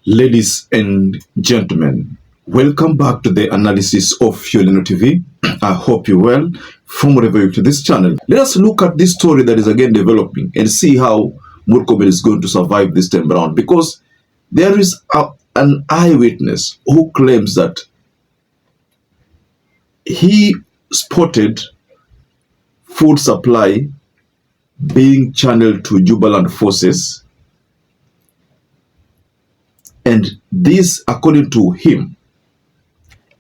Ladies and gentlemen, welcome back to the analysis of YOLENO TV. I hope you're well from wherever you're to this channel. Let us look at this story that is again developing and see how MURKOMEN is going to survive this time around, because there is an eyewitness who claims that he spotted food supply being channeled to Jubaland forces. And this, according to him,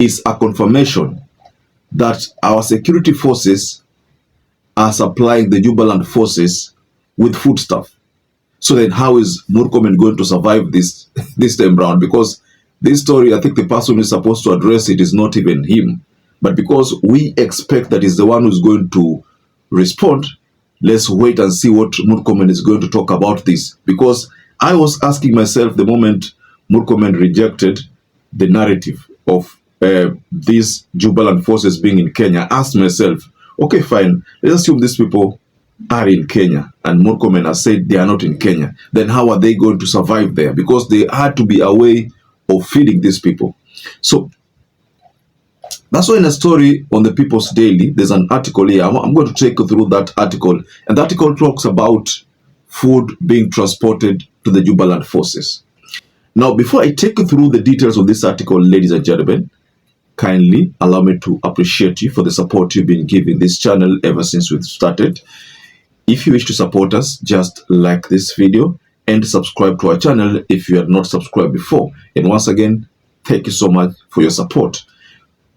is a confirmation that our security forces are supplying the Jubaland forces with foodstuff. So then how is MURKOMEN going to survive this time round? Because this story, I think the person who is supposed to address it is not even him. But because we expect that he's the one who's going to respond, let's wait and see what MURKOMEN is going to talk about this. Because I was asking myself the moment MURKOMEN rejected the narrative of these Jubaland forces being in Kenya, I asked myself, okay, fine, let's assume these people are in Kenya and MURKOMEN has said they are not in Kenya. Then how are they going to survive there? Because they had to be a way of feeding these people. So that's why in a story on the People's Daily, there's an article here. I'm going to take you through that article. And the article talks about food being transported to the Jubaland forces. Now, before I take you through the details of this article, ladies and gentlemen, kindly allow me to appreciate you for the support you've been giving this channel ever since we've started. If you wish to support us, just like this video and subscribe to our channel if you had not subscribed before. And once again, thank you so much for your support.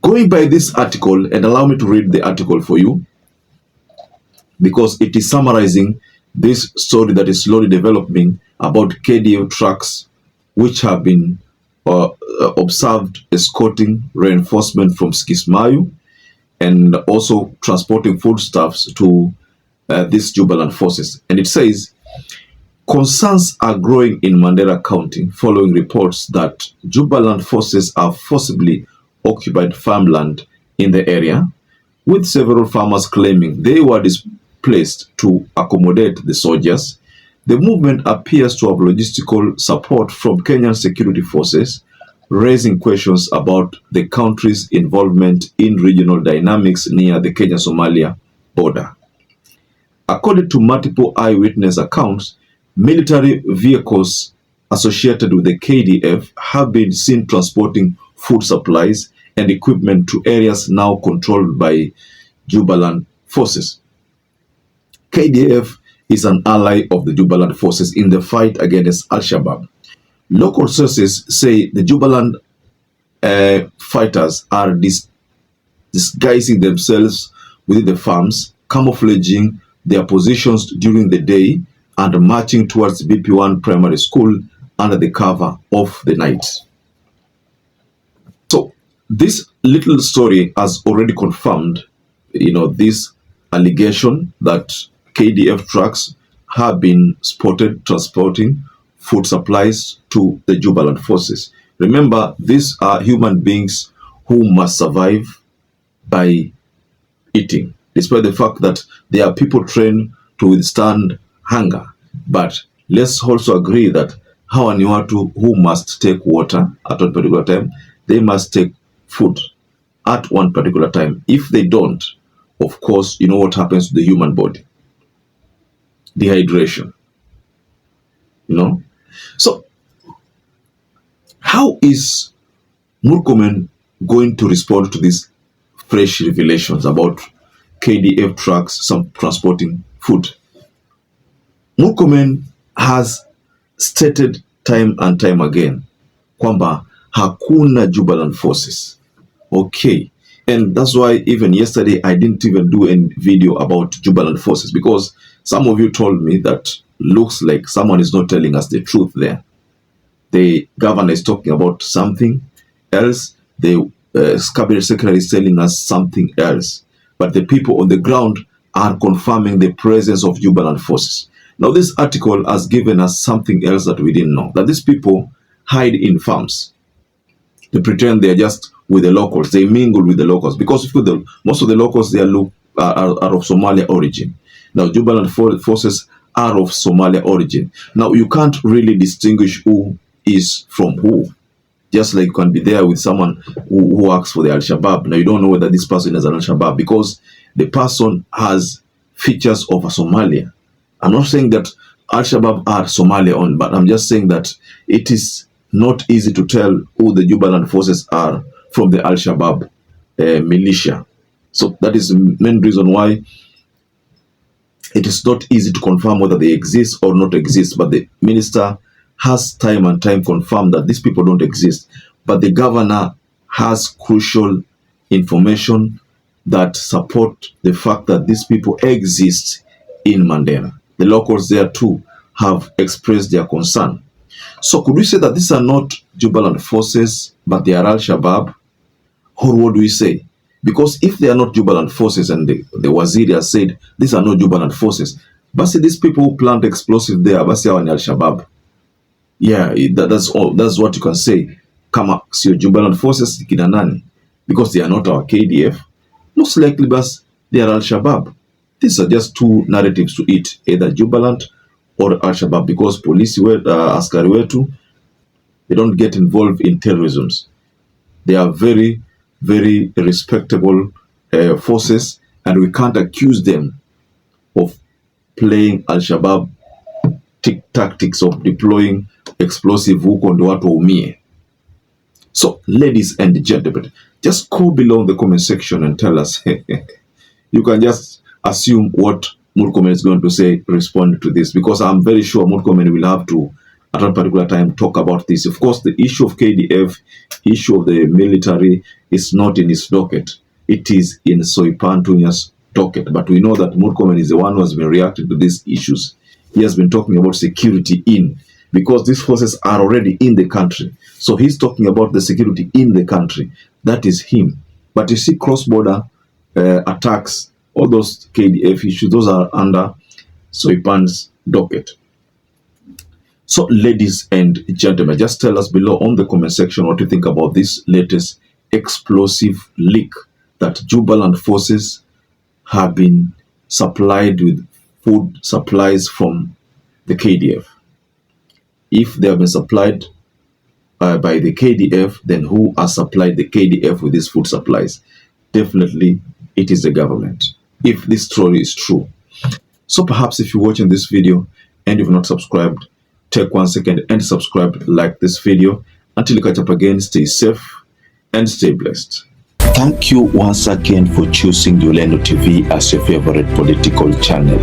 Going by this article, and allow me to read the article for you, because it is summarizing this story that is slowly developing about KDF trucks which have been observed escorting reinforcement from Kismayu and also transporting foodstuffs to these Jubaland forces. And it says, concerns are growing in Mandera County following reports that Jubaland forces are forcibly occupied farmland in the area, with several farmers claiming they were displaced to accommodate the soldiers. The movement appears to have logistical support from Kenyan security forces, raising questions about the country's involvement in regional dynamics near the Kenya-Somalia border. According to multiple eyewitness accounts, military vehicles associated with the KDF have been seen transporting food supplies and equipment to areas now controlled by Jubaland forces. KDF is an ally of the Jubaland forces in the fight against Al-Shabaab. Local sources say the Jubaland fighters are disguising themselves within the farms, camouflaging their positions during the day, and marching towards BP1 primary school under the cover of the night. So this little story has already confirmed, this allegation that KDF trucks have been spotted transporting food supplies to the Jubaland forces. Remember, these are human beings who must survive by eating, despite the fact that they are people trained to withstand hunger. But let's also agree that hawa ni watu who must take water at one particular time. They must take food at one particular time. If they don't, of course, you know what happens to the human body. Dehydration. So how is MURKOMEN going to respond to these fresh revelations about KDF trucks transporting food? MURKOMEN has stated time and time again kwamba hakuna Jubaland forces. Okay. And that's why even yesterday I didn't even do a video about Jubaland forces, because some of you told me that looks like someone is not telling us the truth there. The governor is talking about something else. The cabinet secretary is telling us something else. But the people on the ground are confirming the presence of Jubaland forces. Now this article has given us something else that we didn't know. That these people hide in farms. They pretend they're just with the locals. They mingle with the locals. Because most of the locals they are of Somalia origin. Now Jubaland forces are of Somalia origin. Now you can't really distinguish who is from who. Just like you can be there with someone who works for the Al-Shabaab. Now you don't know whether this person is an Al-Shabaab because the person has features of a Somalia. I'm not saying that Al-Shabaab are Somalia on, but I'm just saying that it is not easy to tell who the Jubaland forces are from the Al-Shabaab militia. So that is the main reason why it is not easy to confirm whether they exist or not exist. But the minister has time and time confirmed that these people don't exist. But the governor has crucial information that support the fact that these people exist in Mandera. The locals there too have expressed their concern. So could we say that these are not Jubaland forces, but they are Al-Shabaab? Or what do we say? Because if they are not Jubaland forces, and the Waziri has said these are not Jubaland forces, but see these people who plant explosive there, but see Al-Shabaab. Yeah, that's all. That's what you can say. Kama sio Jubaland forces kina nani? Because they are not our KDF. Most likely, but they are Al-Shabaab. These are just two narratives to it, either Jubaland or Al-Shabaab, because police askari wetu, they don't get involved in terrorism. They are very, very respectable forces, and we can't accuse them of playing Al-Shabaab tactics of deploying explosive huko ndo watu waumie. So, ladies and gentlemen, just go below in the comment section and tell us. You can just assume what MURKOMEN is going to say, respond to this, because I'm very sure MURKOMEN will have to, at a particular time, talk about this. Of course, the issue of KDF, issue of the military, is not in his docket. It is in Soipantunya's docket. But we know that MURKOMEN is the one who has been reacting to these issues. He has been talking about security because these forces are already in the country. So he's talking about the security in the country. That is him. But you see cross-border attacks, all those KDF issues, those are under Soipan's docket. So, ladies and gentlemen, just tell us below on the comment section what you think about this latest explosive leak that Jubaland forces have been supplied with food supplies from the KDF. If they have been supplied by the KDF, then who has supplied the KDF with these food supplies? Definitely, it is the government, if this story is true. So perhaps if you're watching this video and you've not subscribed, take 1 second and subscribe, like this video. Until you catch up again, stay safe and stay blessed. Thank you once again for choosing YOLENO TV as your favorite political channel.